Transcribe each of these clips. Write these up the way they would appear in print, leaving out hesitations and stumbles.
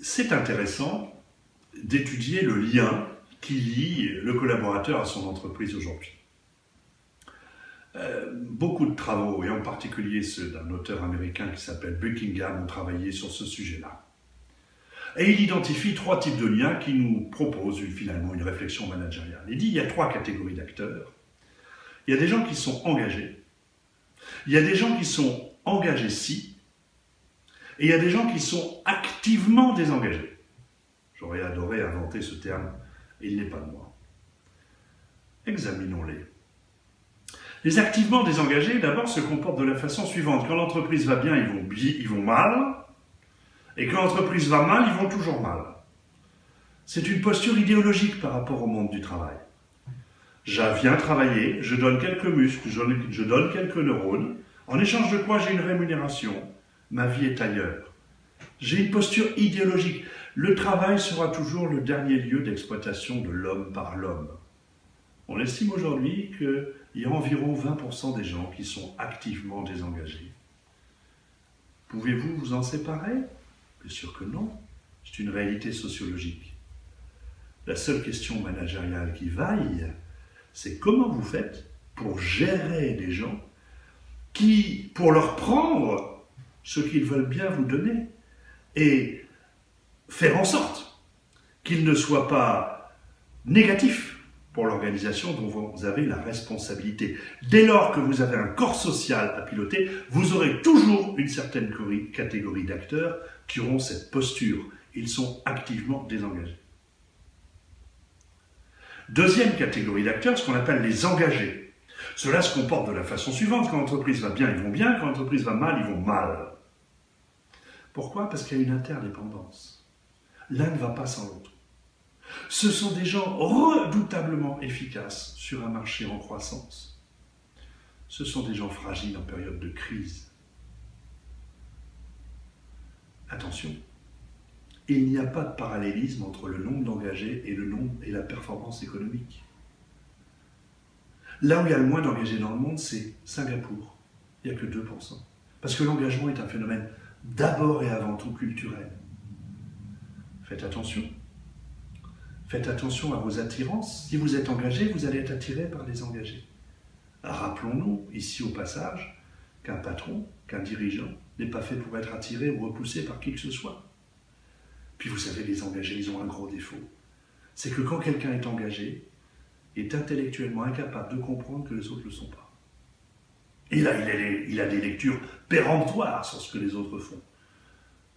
c'est intéressant d'étudier le lien qui lie le collaborateur à son entreprise aujourd'hui. Beaucoup de travaux, et en particulier ceux d'un auteur américain qui s'appelle Buckingham, ont travaillé sur ce sujet-là. Et il identifie 3 types de liens qui nous proposent finalement une réflexion managériale. Il dit qu'il y a 3 catégories d'acteurs. Il y a des gens qui sont engagés, il y a des gens qui sont engagés si, et il y a des gens qui sont activement désengagés. J'aurais adoré inventer ce terme, et il n'est pas de moi. Examinons-les. Les activement désengagés, d'abord, se comportent de la façon suivante. Quand l'entreprise va bien, ils vont mal. Et quand l'entreprise va mal, ils vont toujours mal. C'est une posture idéologique par rapport au monde du travail. Je viens travailler, je donne quelques muscles, je donne quelques neurones. En échange de quoi j'ai une rémunération. Ma vie est ailleurs. J'ai une posture idéologique. Le travail sera toujours le dernier lieu d'exploitation de l'homme par l'homme. On estime aujourd'hui qu'il y a environ 20% des gens qui sont activement désengagés. Pouvez-vous vous en séparer? Bien sûr que non. C'est une réalité sociologique. La seule question managériale qui vaille, c'est comment vous faites pour gérer des gens qui, pour leur prendre ce qu'ils veulent bien vous donner et faire en sorte qu'ils ne soient pas négatifs pour l'organisation dont vous avez la responsabilité. Dès lors que vous avez un corps social à piloter, vous aurez toujours une certaine catégorie d'acteurs qui auront cette posture. Ils sont activement désengagés. Deuxième catégorie d'acteurs, ce qu'on appelle les engagés. Cela se comporte de la façon suivante. Quand l'entreprise va bien, ils vont bien. Quand l'entreprise va mal, ils vont mal. Pourquoi? Parce qu'il y a une interdépendance. L'un ne va pas sans l'autre. Ce sont des gens redoutablement efficaces sur un marché en croissance. Ce sont des gens fragiles en période de crise. Attention, il n'y a pas de parallélisme entre le nombre d'engagés et la performance économique. Là où il y a le moins d'engagés dans le monde, c'est Singapour. Il n'y a que 2%. Parce que l'engagement est un phénomène d'abord et avant tout culturel. Faites attention. Faites attention à vos attirances. Si vous êtes engagé, vous allez être attiré par les engagés. Rappelons-nous, ici au passage, qu'un patron, qu'un dirigeant n'est pas fait pour être attiré ou repoussé par qui que ce soit. Puis vous savez, les engagés, ils ont un gros défaut. C'est que quand quelqu'un est engagé, il est intellectuellement incapable de comprendre que les autres ne le sont pas. Et là, il a des lectures péremptoires sur ce que les autres font.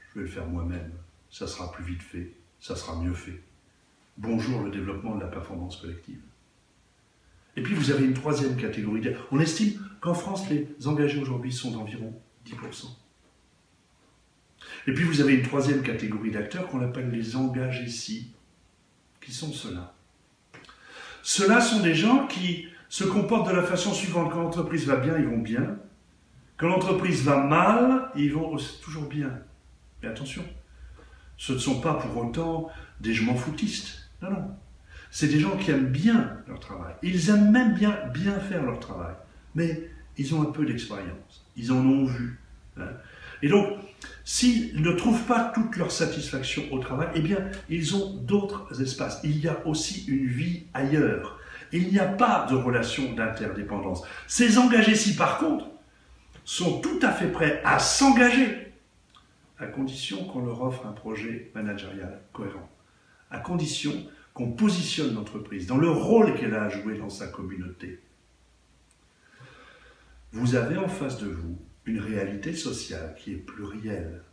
Je vais le faire moi-même. Ça sera plus vite fait, ça sera mieux fait. Bonjour le développement de la performance collective. Et puis vous avez une troisième catégorie. On estime qu'en France, les engagés aujourd'hui sont d'environ 10%. Et puis vous avez une troisième catégorie d'acteurs qu'on appelle les engagés-ci. Qui sont ceux-là? Ceux-là sont des gens qui se comportent de la façon suivante. Quand l'entreprise va bien, ils vont bien. Quand l'entreprise va mal, ils vont toujours bien. Mais attention, ce ne sont pas pour autant des je m'en foutistes. Non, non. C'est des gens qui aiment bien leur travail. Ils aiment même bien faire leur travail. Mais ils ont un peu d'expérience. Ils en ont vu. Hein. Et donc, s'ils ne trouvent pas toute leur satisfaction au travail, eh bien, ils ont d'autres espaces. Il y a aussi une vie ailleurs. Il n'y a pas de relation d'interdépendance. Ces engagés-ci, par contre, sont tout à fait prêts à s'engager, à condition qu'on leur offre un projet managérial cohérent, à condition qu'on positionne l'entreprise dans le rôle qu'elle a à jouer dans sa communauté. Vous avez en face de vous une réalité sociale qui est plurielle.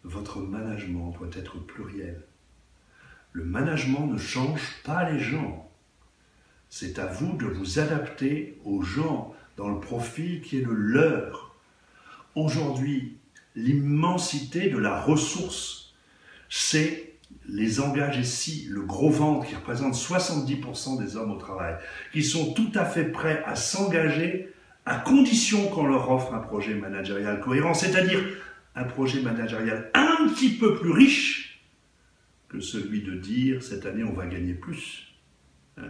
Votre management doit être pluriel. Le management ne change pas les gens. C'est à vous de vous adapter aux gens dans le profil qui est le leur. Aujourd'hui, l'immensité de la ressource, c'est les engagés-ci, le gros ventre qui représente 70% des hommes au travail, qui sont tout à fait prêts à s'engager à condition qu'on leur offre un projet managérial cohérent, c'est-à-dire un projet managérial un petit peu plus riche que celui de dire « cette année on va gagner plus hein ».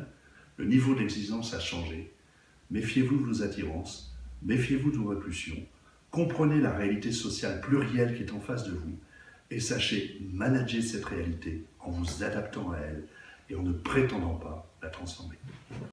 Le niveau d'exigence a changé. Méfiez-vous de vos attirances, méfiez-vous de vos répulsions, comprenez la réalité sociale plurielle qui est en face de vous et sachez manager cette réalité en vous adaptant à elle et en ne prétendant pas la transformer.